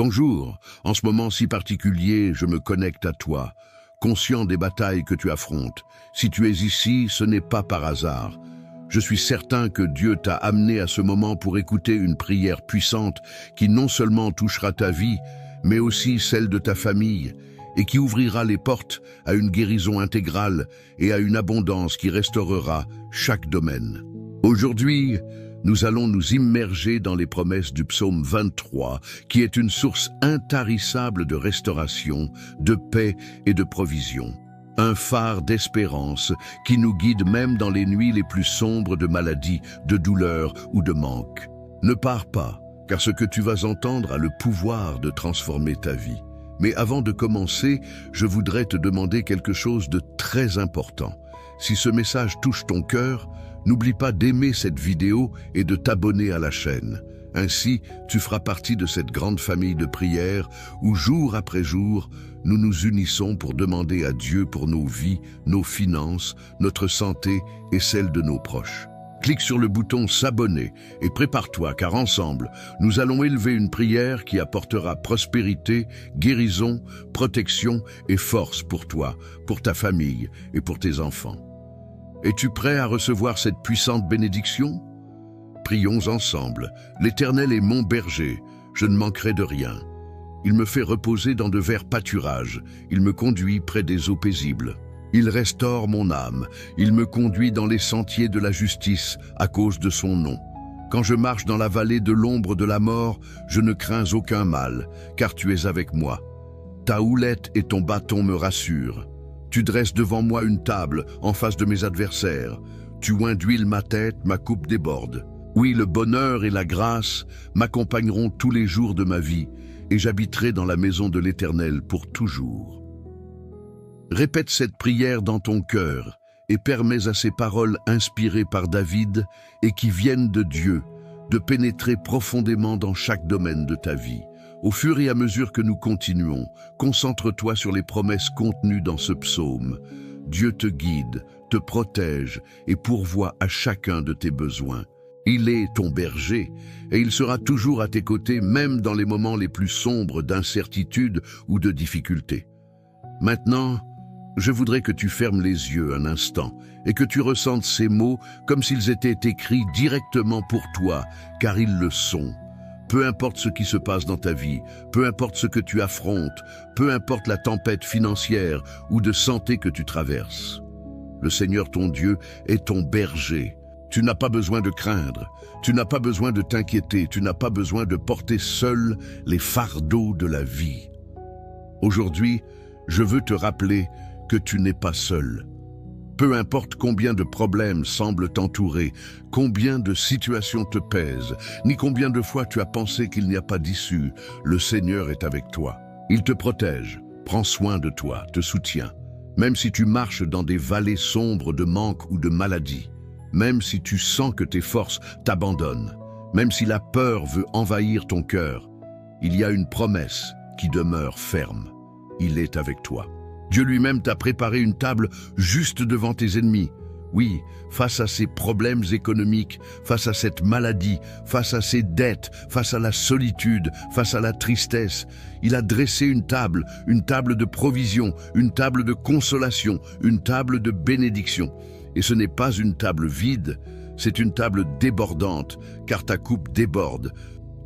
Bonjour, en ce moment si particulier, je me connecte à toi, conscient des batailles que tu affrontes. Si tu es ici, ce n'est pas par hasard. Je suis certain que Dieu t'a amené à ce moment pour écouter une prière puissante qui non seulement touchera ta vie, mais aussi celle de ta famille, et qui ouvrira les portes à une guérison intégrale et à une abondance qui restaurera chaque domaine. Aujourd'hui, nous allons nous immerger dans les promesses du psaume 23, qui est une source intarissable de restauration, de paix et de provision. Un phare d'espérance qui nous guide même dans les nuits les plus sombres de maladie, de douleur ou de manque. Ne pars pas, car ce que tu vas entendre a le pouvoir de transformer ta vie. Mais avant de commencer, je voudrais te demander quelque chose de très important. Si ce message touche ton cœur, n'oublie pas d'aimer cette vidéo et de t'abonner à la chaîne. Ainsi, tu feras partie de cette grande famille de prières où, jour après jour, nous nous unissons pour demander à Dieu pour nos vies, nos finances, notre santé et celle de nos proches. Clique sur le bouton s'abonner et prépare-toi car ensemble, nous allons élever une prière qui apportera prospérité, guérison, protection et force pour toi, pour ta famille et pour tes enfants. Es-tu prêt à recevoir cette puissante bénédiction? Prions ensemble. L'Éternel est mon berger, je ne manquerai de rien. Il me fait reposer dans de verts pâturages, il me conduit près des eaux paisibles. Il restaure mon âme, il me conduit dans les sentiers de la justice à cause de son nom. Quand je marche dans la vallée de l'ombre de la mort, je ne crains aucun mal, car tu es avec moi. Ta houlette et ton bâton me rassurent. Tu dresses devant moi une table en face de mes adversaires. Tu oins d'huile ma tête, ma coupe déborde. Oui, le bonheur et la grâce m'accompagneront tous les jours de ma vie, et j'habiterai dans la maison de l'Éternel pour toujours. Répète cette prière dans ton cœur et permets à ces paroles inspirées par David et qui viennent de Dieu de pénétrer profondément dans chaque domaine de ta vie. Au fur et à mesure que nous continuons, concentre-toi sur les promesses contenues dans ce psaume. Dieu te guide, te protège et pourvoit à chacun de tes besoins. Il est ton berger et il sera toujours à tes côtés même dans les moments les plus sombres d'incertitude ou de difficulté. Maintenant, je voudrais que tu fermes les yeux un instant et que tu ressentes ces mots comme s'ils étaient écrits directement pour toi, car ils le sont. Peu importe ce qui se passe dans ta vie, peu importe ce que tu affrontes, peu importe la tempête financière ou de santé que tu traverses. Le Seigneur ton Dieu est ton berger. Tu n'as pas besoin de craindre, tu n'as pas besoin de t'inquiéter, tu n'as pas besoin de porter seul les fardeaux de la vie. Aujourd'hui, je veux te rappeler que tu n'es pas seul. Peu importe combien de problèmes semblent t'entourer, combien de situations te pèsent, ni combien de fois tu as pensé qu'il n'y a pas d'issue, le Seigneur est avec toi. Il te protège, prend soin de toi, te soutient. Même si tu marches dans des vallées sombres de manque ou de maladie, même si tu sens que tes forces t'abandonnent, même si la peur veut envahir ton cœur, il y a une promesse qui demeure ferme. Il est avec toi. Dieu lui-même t'a préparé une table juste devant tes ennemis. Oui, face à ces problèmes économiques, face à cette maladie, face à ces dettes, face à la solitude, face à la tristesse, il a dressé une table de provision, une table de consolation, une table de bénédiction. Et ce n'est pas une table vide, c'est une table débordante, car ta coupe déborde.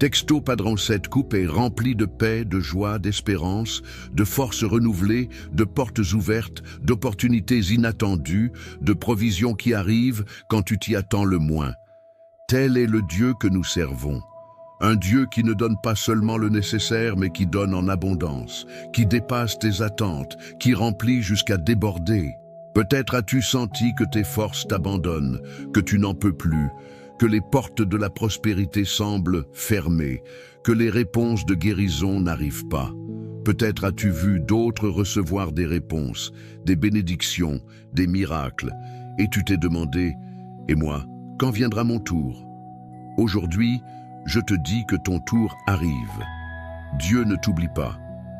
Texto Padron, cette coupe est remplie de paix, de joie, d'espérance, de forces renouvelées, de portes ouvertes, d'opportunités inattendues, de provisions qui arrivent quand tu t'y attends le moins. Tel est le Dieu que nous servons. Un Dieu qui ne donne pas seulement le nécessaire, mais qui donne en abondance, qui dépasse tes attentes, qui remplit jusqu'à déborder. Peut-être as-tu senti que tes forces t'abandonnent, que tu n'en peux plus, que les portes de la prospérité semblent fermées, que les réponses de guérison n'arrivent pas. Peut-être as-tu vu d'autres recevoir des réponses, des bénédictions, des miracles, et tu t'es demandé « Et moi, quand viendra mon tour ?» Aujourd'hui, je te dis que ton tour arrive. Dieu ne t'oublie pas.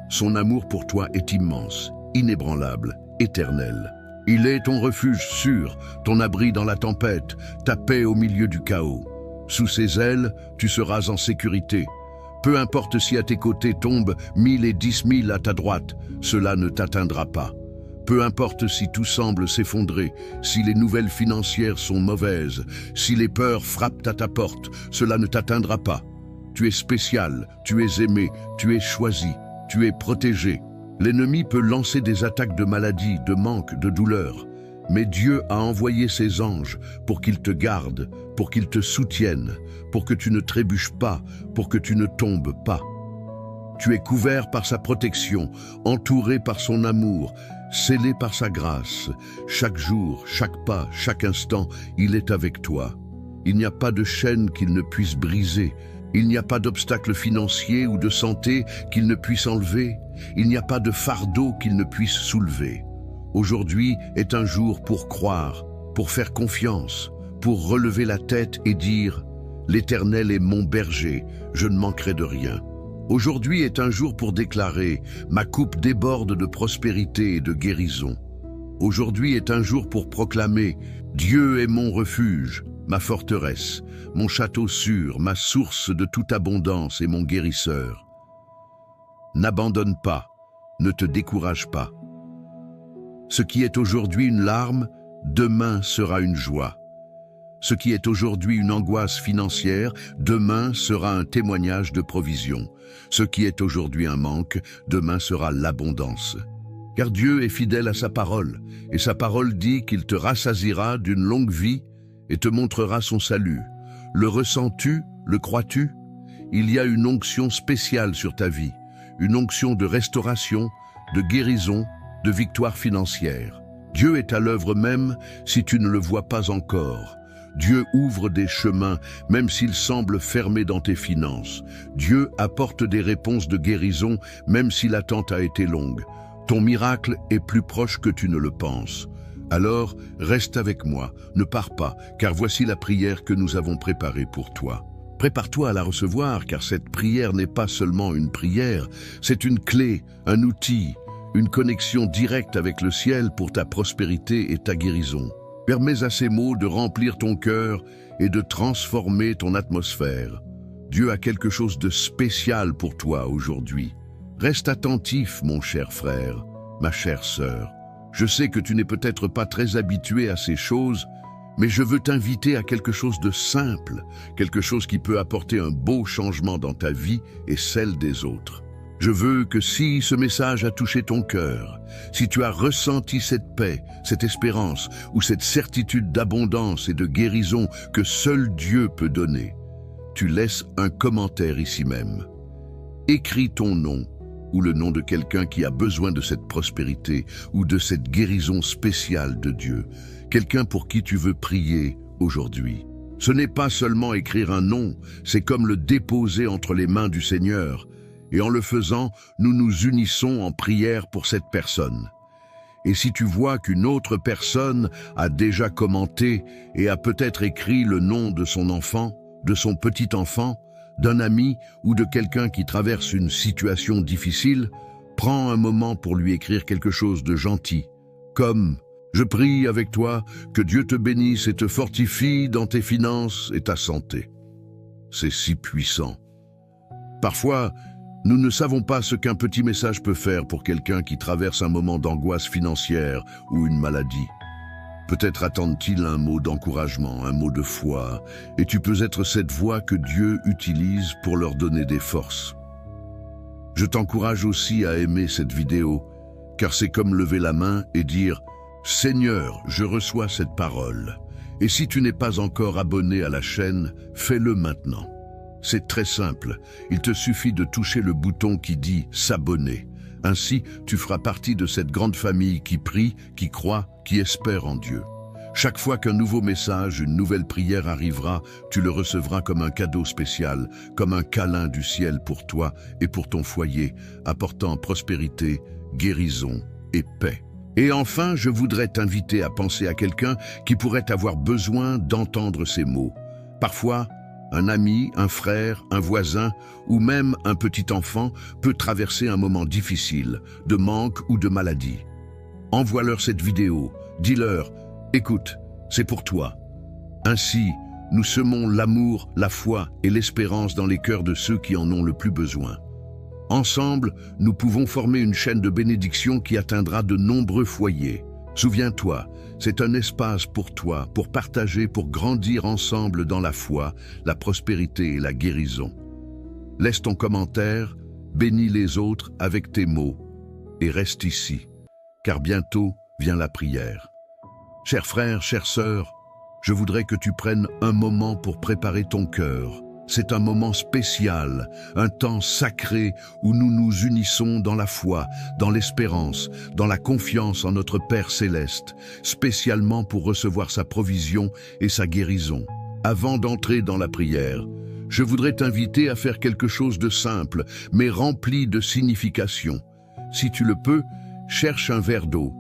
Son amour pour toi est immense, inébranlable, éternel. Il est ton refuge sûr, ton abri dans la tempête, ta paix au milieu du chaos. Sous ses ailes, tu seras en sécurité. Peu importe si à tes côtés tombent 1000 et 10 000 à ta droite, cela ne t'atteindra pas. Peu importe si tout semble s'effondrer, si les nouvelles financières sont mauvaises, si les peurs frappent à ta porte, cela ne t'atteindra pas. Tu es spécial, tu es aimé, tu es choisi, tu es protégé. L'ennemi peut lancer des attaques de maladie, de manque, de douleur. Mais Dieu a envoyé ses anges pour qu'ils te gardent, pour qu'ils te soutiennent, pour que tu ne trébuches pas, pour que tu ne tombes pas. Tu es couvert par sa protection, entouré par son amour, scellé par sa grâce. Chaque jour, chaque pas, chaque instant, il est avec toi. Il n'y a pas de chaîne qu'il ne puisse briser. Il n'y a pas d'obstacle financier ou de santé qu'il ne puisse enlever. Il n'y a pas de fardeau qu'il ne puisse soulever. Aujourd'hui est un jour pour croire, pour faire confiance, pour relever la tête et dire « L'Éternel est mon berger, je ne manquerai de rien ». Aujourd'hui est un jour pour déclarer « Ma coupe déborde de prospérité et de guérison ». Aujourd'hui est un jour pour proclamer « Dieu est mon refuge, ma forteresse, mon château sûr, ma source de toute abondance et mon guérisseur ». N'abandonne pas, ne te décourage pas. Ce qui est aujourd'hui une larme, demain sera une joie. Ce qui est aujourd'hui une angoisse financière, demain sera un témoignage de provision. Ce qui est aujourd'hui un manque, demain sera l'abondance. Car Dieu est fidèle à sa parole, et sa parole dit qu'il te rassasiera d'une longue vie et te montrera son salut. Le ressens-tu? Le crois-tu? Il y a une onction spéciale sur ta vie, une onction de restauration, de guérison, de victoire financière. Dieu est à l'œuvre même si tu ne le vois pas encore. Dieu ouvre des chemins même s'ils semblent fermés dans tes finances. Dieu apporte des réponses de guérison même si l'attente a été longue. Ton miracle est plus proche que tu ne le penses. Alors, reste avec moi, ne pars pas, car voici la prière que nous avons préparée pour toi. Prépare-toi à la recevoir, car cette prière n'est pas seulement une prière, c'est une clé, un outil, une connexion directe avec le ciel pour ta prospérité et ta guérison. Permets à ces mots de remplir ton cœur et de transformer ton atmosphère. Dieu a quelque chose de spécial pour toi aujourd'hui. Reste attentif, mon cher frère, ma chère sœur. Je sais que tu n'es peut-être pas très habitué à ces choses, mais je veux t'inviter à quelque chose de simple, quelque chose qui peut apporter un beau changement dans ta vie et celle des autres. Je veux que si ce message a touché ton cœur, si tu as ressenti cette paix, cette espérance ou cette certitude d'abondance et de guérison que seul Dieu peut donner, tu laisses un commentaire ici même. Écris ton nom ou le nom de quelqu'un qui a besoin de cette prospérité ou de cette guérison spéciale de Dieu, quelqu'un pour qui tu veux prier aujourd'hui. Ce n'est pas seulement écrire un nom, c'est comme le déposer entre les mains du Seigneur. Et en le faisant, nous nous unissons en prière pour cette personne. Et si tu vois qu'une autre personne a déjà commenté et a peut-être écrit le nom de son enfant, de son petit-enfant, d'un ami ou de quelqu'un qui traverse une situation difficile, prends un moment pour lui écrire quelque chose de gentil, comme « Je prie avec toi que Dieu te bénisse et te fortifie dans tes finances et ta santé ». C'est si puissant. Parfois, nous ne savons pas ce qu'un petit message peut faire pour quelqu'un qui traverse un moment d'angoisse financière ou une maladie. Peut-être attendent-ils un mot d'encouragement, un mot de foi, et tu peux être cette voix que Dieu utilise pour leur donner des forces. Je t'encourage aussi à aimer cette vidéo, car c'est comme lever la main et dire « Seigneur, je reçois cette parole ». Et si tu n'es pas encore abonné à la chaîne, fais-le maintenant. C'est très simple, il te suffit de toucher le bouton qui dit « S'abonner ». Ainsi, tu feras partie de cette grande famille qui prie, qui croit, qui espère en Dieu. Chaque fois qu'un nouveau message, une nouvelle prière arrivera, tu le recevras comme un cadeau spécial, comme un câlin du ciel pour toi et pour ton foyer, apportant prospérité, guérison et paix. Et enfin, je voudrais t'inviter à penser à quelqu'un qui pourrait avoir besoin d'entendre ces mots. Parfois, un ami, un frère, un voisin ou même un petit enfant peut traverser un moment difficile, de manque ou de maladie. Envoie-leur cette vidéo, dis-leur « Écoute, c'est pour toi ». Ainsi, Nous semons l'amour, la foi et l'espérance dans les cœurs de ceux qui en ont le plus besoin. Ensemble, nous pouvons former une chaîne de bénédiction qui atteindra de nombreux foyers. Souviens-toi, c'est un espace pour toi, pour partager, pour grandir ensemble dans la foi, la prospérité et la guérison. Laisse ton commentaire, bénis les autres avec tes mots et reste ici, car bientôt vient la prière. Chers frères, chères sœurs, je voudrais que tu prennes un moment pour préparer ton cœur. C'est un moment spécial, un temps sacré où nous nous unissons dans la foi, dans l'espérance, dans la confiance en notre Père Céleste, spécialement pour recevoir sa provision et sa guérison. Avant d'entrer dans la prière, je voudrais t'inviter à faire quelque chose de simple, mais rempli de signification. Si tu le peux, cherche un verre d'eau,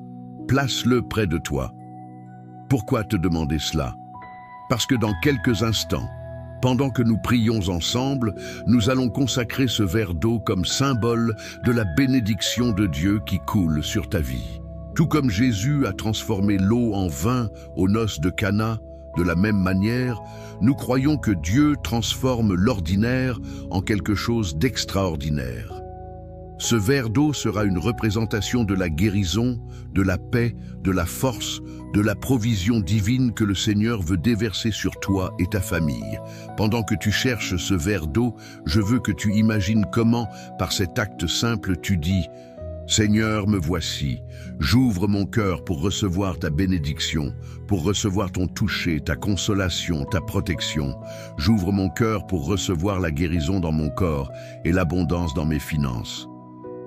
place-le près de toi. Pourquoi te demander cela? Parce que dans quelques instants, pendant que nous prions ensemble, nous allons consacrer ce verre d'eau comme symbole de la bénédiction de Dieu qui coule sur ta vie. Tout comme Jésus a transformé l'eau en vin aux noces de Cana, de la même manière, nous croyons que Dieu transforme l'ordinaire en quelque chose d'extraordinaire. Ce verre d'eau sera une représentation de la guérison, de la paix, de la force, de la provision divine que le Seigneur veut déverser sur toi et ta famille. Pendant que tu cherches ce verre d'eau, je veux que tu imagines comment, par cet acte simple, tu dis « Seigneur, me voici, j'ouvre mon cœur pour recevoir ta bénédiction, pour recevoir ton toucher, ta consolation, ta protection. J'ouvre mon cœur pour recevoir la guérison dans mon corps et l'abondance dans mes finances. »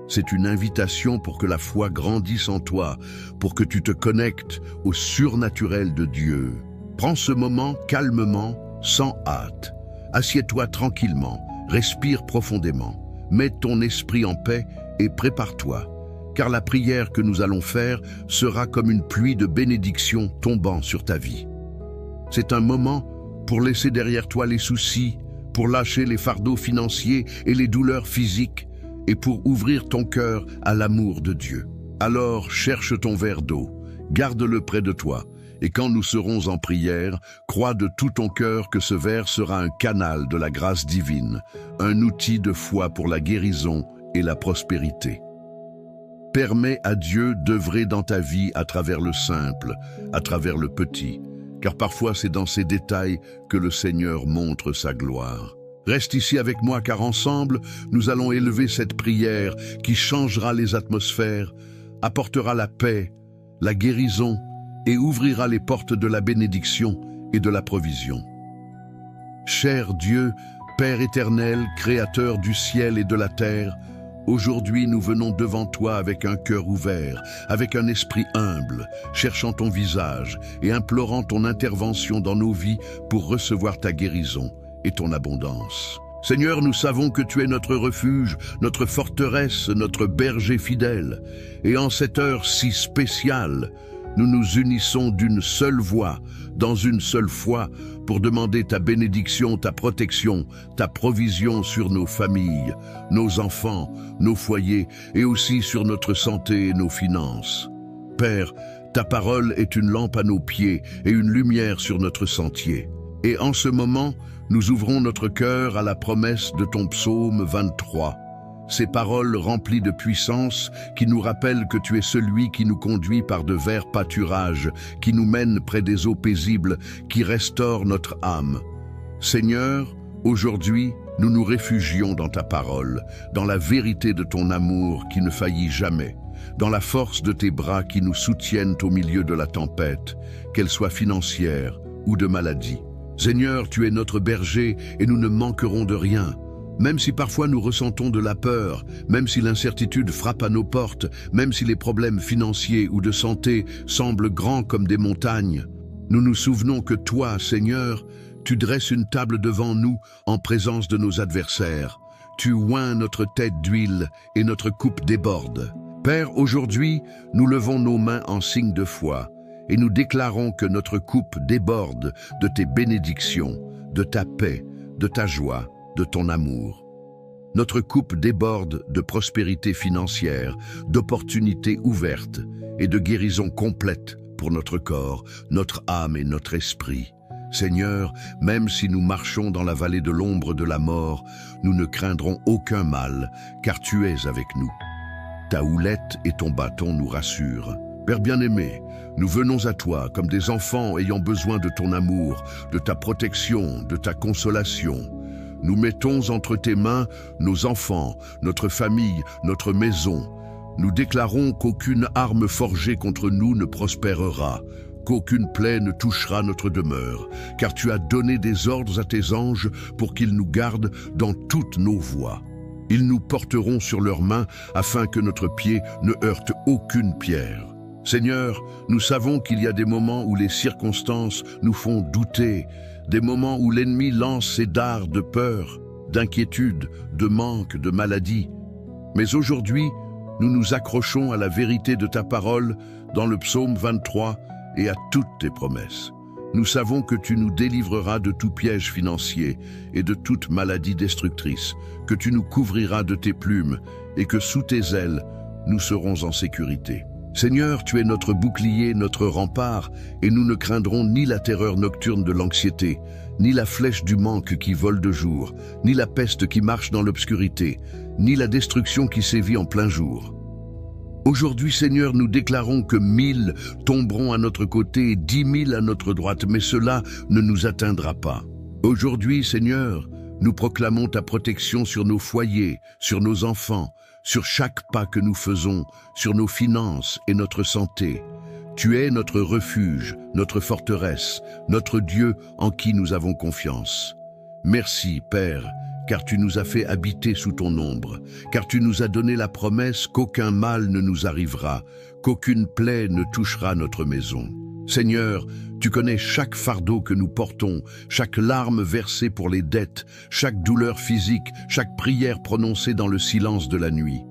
C'est une invitation pour que la foi grandisse en toi, pour que tu te connectes au surnaturel de Dieu. Prends ce moment calmement, sans hâte. Assieds-toi tranquillement, respire profondément, mets ton esprit en paix et prépare-toi, car la prière que nous allons faire sera comme une pluie de bénédictions tombant sur ta vie. C'est un moment pour laisser derrière toi les soucis, pour lâcher les fardeaux financiers et les douleurs physiques, et pour ouvrir ton cœur à l'amour de Dieu. Alors cherche ton verre d'eau, garde-le près de toi, et quand nous serons en prière, crois de tout ton cœur que ce verre sera un canal de la grâce divine, un outil de foi pour la guérison et la prospérité. Permets à Dieu d'œuvrer dans ta vie à travers le simple, à travers le petit, car parfois c'est dans ces détails que le Seigneur montre sa gloire. Reste ici avec moi car ensemble, nous allons élever cette prière qui changera les atmosphères, apportera la paix, la guérison et ouvrira les portes de la bénédiction et de la provision. Cher Dieu, Père éternel, Créateur du ciel et de la terre, aujourd'hui nous venons devant toi avec un cœur ouvert, avec un esprit humble, cherchant ton visage et implorant ton intervention dans nos vies pour recevoir ta guérison et ton abondance. Seigneur, nous savons que tu es notre refuge, notre forteresse, notre berger fidèle. Et en cette heure si spéciale, nous nous unissons d'une seule voix, dans une seule foi, pour demander ta bénédiction, ta protection, ta provision sur nos familles, nos enfants, nos foyers et aussi sur notre santé et nos finances. Père, ta parole est une lampe à nos pieds et une lumière sur notre sentier. Et en ce moment, nous ouvrons notre cœur à la promesse de ton psaume 23. Ces paroles remplies de puissance qui nous rappellent que tu es celui qui nous conduit par de verts pâturages, qui nous mène près des eaux paisibles, qui restaure notre âme. Seigneur, aujourd'hui, nous nous réfugions dans ta parole, dans la vérité de ton amour qui ne faillit jamais, dans la force de tes bras qui nous soutiennent au milieu de la tempête, qu'elle soit financière ou de maladie. Seigneur, tu es notre berger et nous ne manquerons de rien. Même si parfois nous ressentons de la peur, même si l'incertitude frappe à nos portes, même si les problèmes financiers ou de santé semblent grands comme des montagnes, nous nous souvenons que toi, Seigneur, tu dresses une table devant nous en présence de nos adversaires. Tu oins notre tête d'huile et notre coupe déborde. Père, aujourd'hui, nous levons nos mains en signe de foi. Et nous déclarons que notre coupe déborde de tes bénédictions, de ta paix, de ta joie, de ton amour. Notre coupe déborde de prospérité financière, d'opportunités ouvertes et de guérison complète pour notre corps, notre âme et notre esprit. Seigneur, même si nous marchons dans la vallée de l'ombre de la mort, nous ne craindrons aucun mal, car tu es avec nous. Ta houlette et ton bâton nous rassurent. Père bien-aimé, nous venons à toi comme des enfants ayant besoin de ton amour, de ta protection, de ta consolation. Nous mettons entre tes mains nos enfants, notre famille, notre maison. Nous déclarons qu'aucune arme forgée contre nous ne prospérera, qu'aucune plaie ne touchera notre demeure, car tu as donné des ordres à tes anges pour qu'ils nous gardent dans toutes nos voies. Ils nous porteront sur leurs mains afin que notre pied ne heurte aucune pierre. Seigneur, nous savons qu'il y a des moments où les circonstances nous font douter, des moments où l'ennemi lance ses dards de peur, d'inquiétude, de manque, de maladie. Mais aujourd'hui, nous nous accrochons à la vérité de ta parole dans le psaume 23 et à toutes tes promesses. Nous savons que tu nous délivreras de tout piège financier et de toute maladie destructrice, que tu nous couvriras de tes plumes et que sous tes ailes, nous serons en sécurité. Seigneur, tu es notre bouclier, notre rempart, et nous ne craindrons ni la terreur nocturne de l'anxiété, ni la flèche du manque qui vole de jour, ni la peste qui marche dans l'obscurité, ni la destruction qui sévit en plein jour. Aujourd'hui, Seigneur, nous déclarons que 1000 tomberont à notre côté et 10 000 à notre droite, mais cela ne nous atteindra pas. Aujourd'hui, Seigneur, nous proclamons ta protection sur nos foyers, sur nos enfants, sur chaque pas que nous faisons, sur nos finances et notre santé. Tu es notre refuge, notre forteresse, notre Dieu en qui nous avons confiance. Merci, Père, car tu nous as fait habiter sous ton ombre, car tu nous as donné la promesse qu'aucun mal ne nous arrivera, qu'aucune plaie ne touchera notre maison. Seigneur, tu connais chaque fardeau que nous portons, chaque larme versée pour les dettes, chaque douleur physique, chaque prière prononcée dans le silence de la nuit.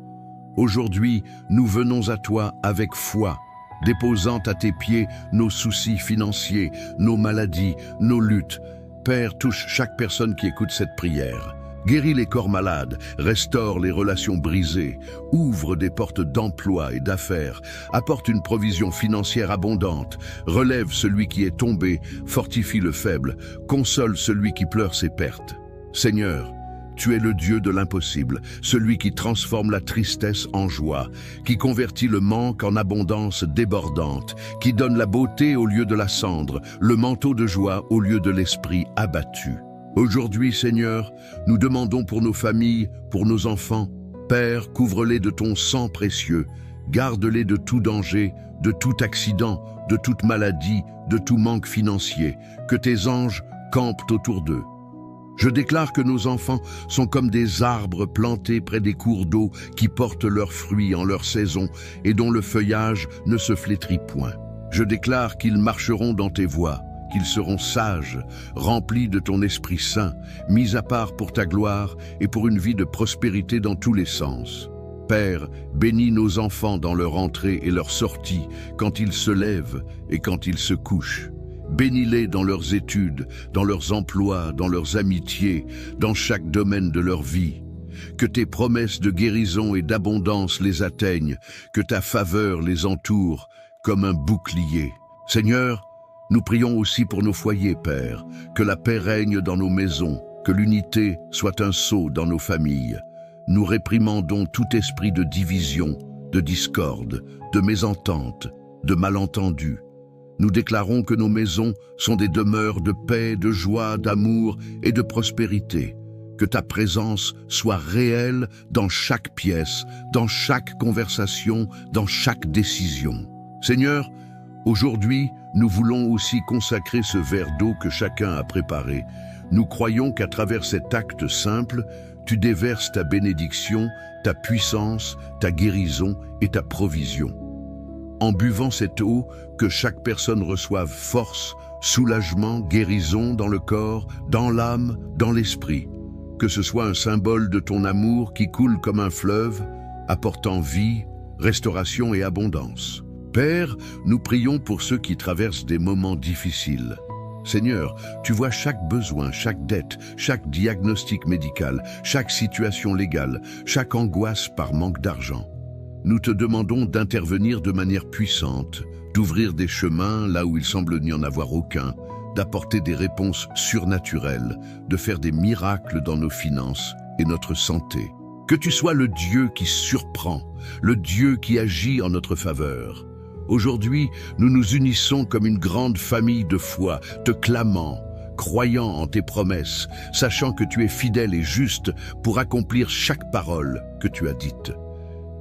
Aujourd'hui, nous venons à toi avec foi, déposant à tes pieds nos soucis financiers, nos maladies, nos luttes. Père, touche chaque personne qui écoute cette prière. Guéris les corps malades, restaure les relations brisées, ouvre des portes d'emploi et d'affaires, apporte une provision financière abondante, relève celui qui est tombé, fortifie le faible, console celui qui pleure ses pertes. Seigneur, tu es le Dieu de l'impossible, celui qui transforme la tristesse en joie, qui convertit le manque en abondance débordante, qui donne la beauté au lieu de la cendre, le manteau de joie au lieu de l'esprit abattu. Aujourd'hui, Seigneur, nous demandons pour nos familles, pour nos enfants. Père, couvre-les de ton sang précieux, garde-les de tout danger, de tout accident, de toute maladie, de tout manque financier, que tes anges campent autour d'eux. Je déclare que nos enfants sont comme des arbres plantés près des cours d'eau qui portent leurs fruits en leur saison et dont le feuillage ne se flétrit point. Je déclare qu'ils marcheront dans tes voies, qu'ils seront sages, remplis de ton Esprit Saint, mis à part pour ta gloire et pour une vie de prospérité dans tous les sens. Père, bénis nos enfants dans leur entrée et leur sortie, quand ils se lèvent et quand ils se couchent. Bénis-les dans leurs études, dans leurs emplois, dans leurs amitiés, dans chaque domaine de leur vie. Que tes promesses de guérison et d'abondance les atteignent, que ta faveur les entoure comme un bouclier. Seigneur, nous prions aussi pour nos foyers, Père, que la paix règne dans nos maisons, que l'unité soit un sceau dans nos familles. Nous réprimandons tout esprit de division, de discorde, de mésentente, de malentendu. Nous déclarons que nos maisons sont des demeures de paix, de joie, d'amour et de prospérité. Que ta présence soit réelle dans chaque pièce, dans chaque conversation, dans chaque décision. Seigneur, aujourd'hui, nous voulons aussi consacrer ce verre d'eau que chacun a préparé. Nous croyons qu'à travers cet acte simple, tu déverses ta bénédiction, ta puissance, ta guérison et ta provision. En buvant cette eau, que chaque personne reçoive force, soulagement, guérison dans le corps, dans l'âme, dans l'esprit. Que ce soit un symbole de ton amour qui coule comme un fleuve, apportant vie, restauration et abondance. Père, nous prions pour ceux qui traversent des moments difficiles. Seigneur, tu vois chaque besoin, chaque dette, chaque diagnostic médical, chaque situation légale, chaque angoisse par manque d'argent. Nous te demandons d'intervenir de manière puissante, d'ouvrir des chemins là où il semble n'y en avoir aucun, d'apporter des réponses surnaturelles, de faire des miracles dans nos finances et notre santé. Que tu sois le Dieu qui surprend, le Dieu qui agit en notre faveur. Aujourd'hui, nous nous unissons comme une grande famille de foi, te clamant, croyant en tes promesses, sachant que tu es fidèle et juste pour accomplir chaque parole que tu as dite.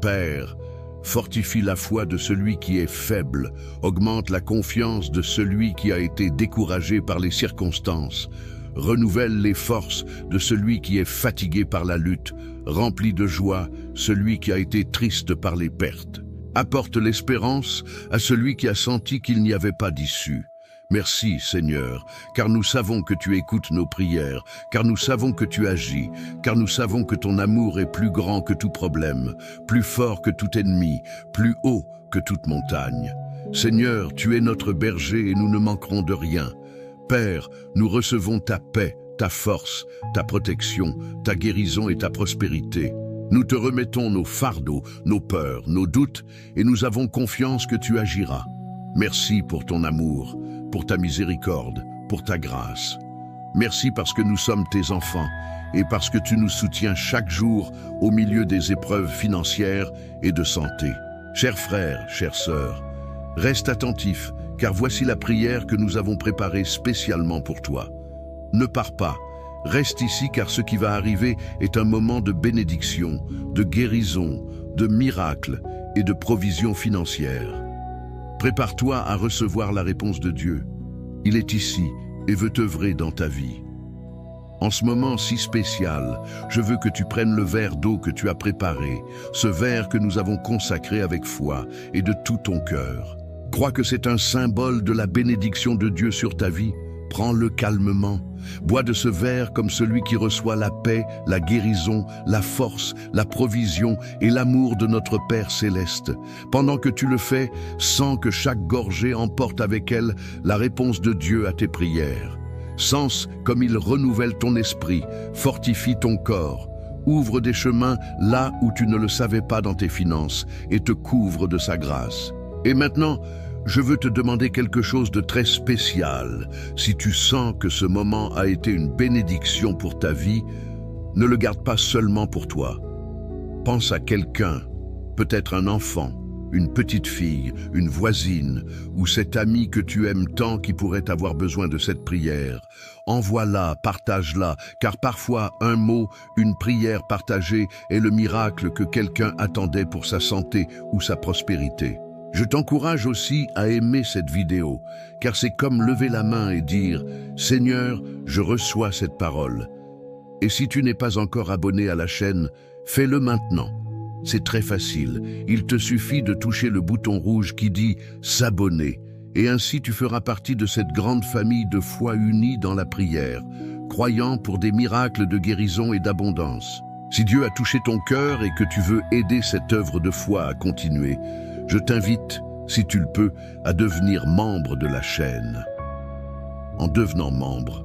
Père, fortifie la foi de celui qui est faible, augmente la confiance de celui qui a été découragé par les circonstances, renouvelle les forces de celui qui est fatigué par la lutte, remplis de joie celui qui a été triste par les pertes. Apporte l'espérance à celui qui a senti qu'il n'y avait pas d'issue. Merci Seigneur, car nous savons que tu écoutes nos prières, car nous savons que tu agis, car nous savons que ton amour est plus grand que tout problème, plus fort que tout ennemi, plus haut que toute montagne. Seigneur, tu es notre berger et nous ne manquerons de rien. Père, nous recevons ta paix, ta force, ta protection, ta guérison et ta prospérité. Nous te remettons nos fardeaux, nos peurs, nos doutes, et nous avons confiance que tu agiras. Merci pour ton amour, pour ta miséricorde, pour ta grâce. Merci parce que nous sommes tes enfants, et parce que tu nous soutiens chaque jour au milieu des épreuves financières et de santé. Chers frères, chères sœurs, reste attentif, car voici la prière que nous avons préparée spécialement pour toi. Ne pars pas. Reste ici car ce qui va arriver est un moment de bénédiction, de guérison, de miracle et de provision financière. Prépare-toi à recevoir la réponse de Dieu. Il est ici et veut œuvrer dans ta vie. En ce moment si spécial, je veux que tu prennes le verre d'eau que tu as préparé, ce verre que nous avons consacré avec foi et de tout ton cœur. Crois que c'est un symbole de la bénédiction de Dieu sur ta vie. Prends-le calmement. Bois de ce verre comme celui qui reçoit la paix, la guérison, la force, la provision et l'amour de notre Père céleste. Pendant que tu le fais, sens que chaque gorgée emporte avec elle la réponse de Dieu à tes prières. Sens comme il renouvelle ton esprit, fortifie ton corps, ouvre des chemins là où tu ne le savais pas dans tes finances et te couvre de sa grâce. Et maintenant, je veux te demander quelque chose de très spécial. Si tu sens que ce moment a été une bénédiction pour ta vie, ne le garde pas seulement pour toi. Pense à quelqu'un, peut-être un enfant, une petite fille, une voisine ou cet ami que tu aimes tant qui pourrait avoir besoin de cette prière. Envoie-la, partage-la, car parfois un mot, une prière partagée est le miracle que quelqu'un attendait pour sa santé ou sa prospérité. Je t'encourage aussi à aimer cette vidéo, car c'est comme lever la main et dire « Seigneur, je reçois cette parole ». Et si tu n'es pas encore abonné à la chaîne, fais-le maintenant. C'est très facile, il te suffit de toucher le bouton rouge qui dit « S'abonner » et ainsi tu feras partie de cette grande famille de foi unie dans la prière, croyant pour des miracles de guérison et d'abondance. Si Dieu a touché ton cœur et que tu veux aider cette œuvre de foi à continuer, je t'invite, si tu le peux, à devenir membre de la chaîne. En devenant membre,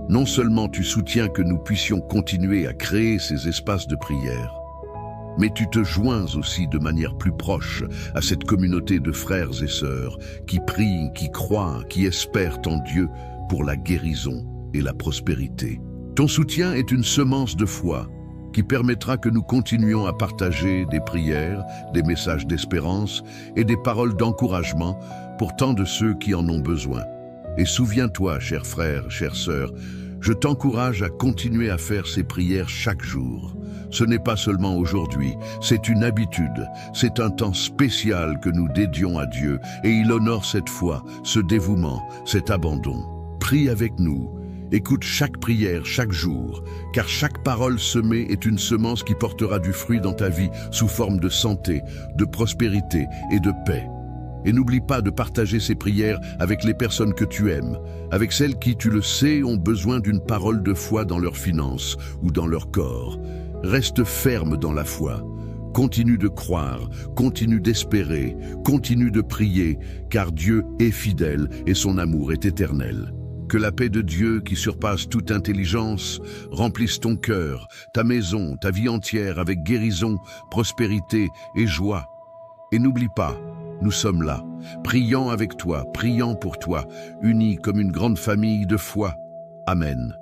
non seulement tu soutiens que nous puissions continuer à créer ces espaces de prière, mais tu te joins aussi de manière plus proche à cette communauté de frères et sœurs qui prient, qui croient, qui espèrent en Dieu pour la guérison et la prospérité. Ton soutien est une semence de foi qui permettra que nous continuions à partager des prières, des messages d'espérance et des paroles d'encouragement pour tant de ceux qui en ont besoin. Et souviens-toi, chers frères, chères sœurs, je t'encourage à continuer à faire ces prières chaque jour. Ce n'est pas seulement aujourd'hui, c'est une habitude, c'est un temps spécial que nous dédions à Dieu et il honore cette foi, ce dévouement, cet abandon. Prie avec nous. Écoute chaque prière, chaque jour, car chaque parole semée est une semence qui portera du fruit dans ta vie sous forme de santé, de prospérité et de paix. Et n'oublie pas de partager ces prières avec les personnes que tu aimes, avec celles qui, tu le sais, ont besoin d'une parole de foi dans leurs finances ou dans leur corps. Reste ferme dans la foi. Continue de croire, continue d'espérer, continue de prier, car Dieu est fidèle et son amour est éternel. Que la paix de Dieu, qui surpasse toute intelligence, remplisse ton cœur, ta maison, ta vie entière avec guérison, prospérité et joie. Et n'oublie pas, nous sommes là, priant avec toi, priant pour toi, unis comme une grande famille de foi. Amen.